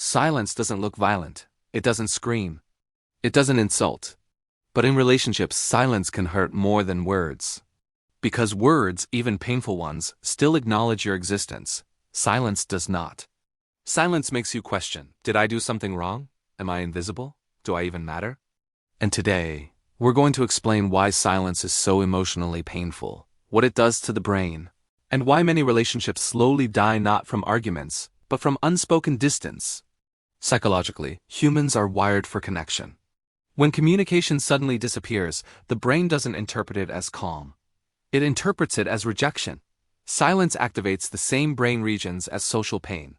Silence doesn't look violent. It doesn't scream. It doesn't insult. But in relationships, silence can hurt more than words. Because words, even painful ones, still acknowledge your existence. Silence does not. Silence makes you question, did I do something wrong? Am I invisible? Do I even matter? And today, we're going to explain why silence is so emotionally painful, what it does to the brain, and why many relationships slowly die not from arguments, but from unspoken distance. Psychologically, humans are wired for connection. When communication suddenly disappears, the brain doesn't interpret it as calm. It interprets it as rejection. Silence activates the same brain regions as social pain.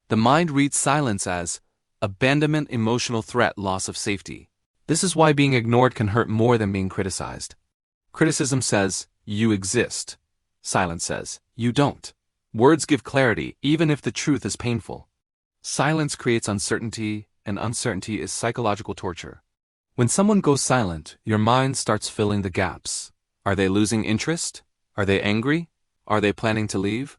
The mind reads silence as abandonment, emotional threat, loss of safety. This is why being ignored can hurt more than being criticized. Criticism says, you exist. Silence says, you don't. Words give clarity, even if the truth is painful. Silence creates uncertainty, and uncertainty is psychological torture. When someone goes silent, your mind starts filling the gaps. Are they losing interest? Are they angry? Are they planning to leave?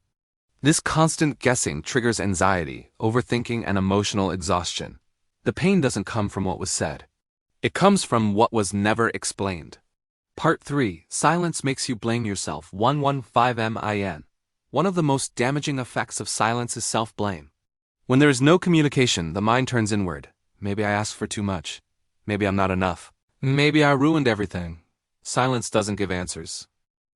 This constant guessing triggers anxiety, overthinking, and emotional exhaustion. The pain doesn't come from what was said. It comes from what was never explained. Part 3. Silence makes you blame yourself. 115min. One of the most damaging effects of silence is self-blame. When there is no communication, the mind turns inward. Maybe I asked for too much. Maybe I'm not enough. Maybe I ruined everything. Silence doesn't give answers.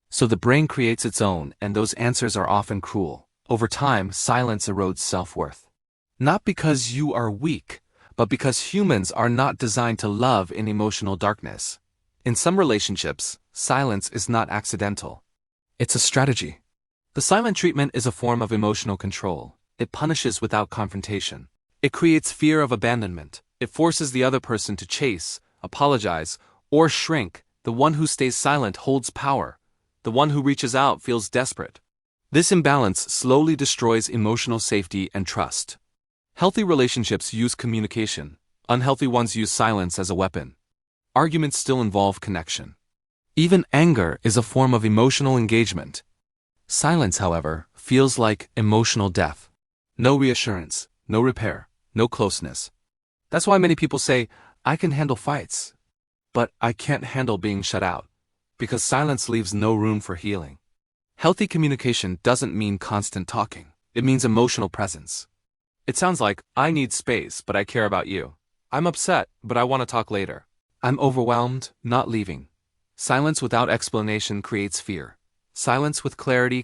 So the brain creates its own, and those answers are often cruel. Over time, silence erodes self-worth. Not because you are weak, but because humans are not designed to love in emotional darkness. In some relationships, silence is not accidental. It's a strategy. The silent treatment is a form of emotional control. It punishes without confrontation. It creates fear of abandonment. It forces the other person to chase, apologize, or shrink. The one who stays silent holds power. The one who reaches out feels desperate. This imbalance slowly destroys emotional safety and trust. Healthy relationships use communication. Unhealthy ones use silence as a weapon. Arguments still involve connection. Even anger is a form of emotional engagement. Silence, however, feels like emotional death. No reassurance, no repair, no closeness. That's why many people say, I can handle fights, but I can't handle being shut out, because silence leaves no room for healing. Healthy communication doesn't mean constant talking. It means emotional presence. It sounds like, I need space, but I care about you. I'm upset, but I want to talk later. I'm overwhelmed, not leaving. Silence without explanation creates fear. Silence with clarity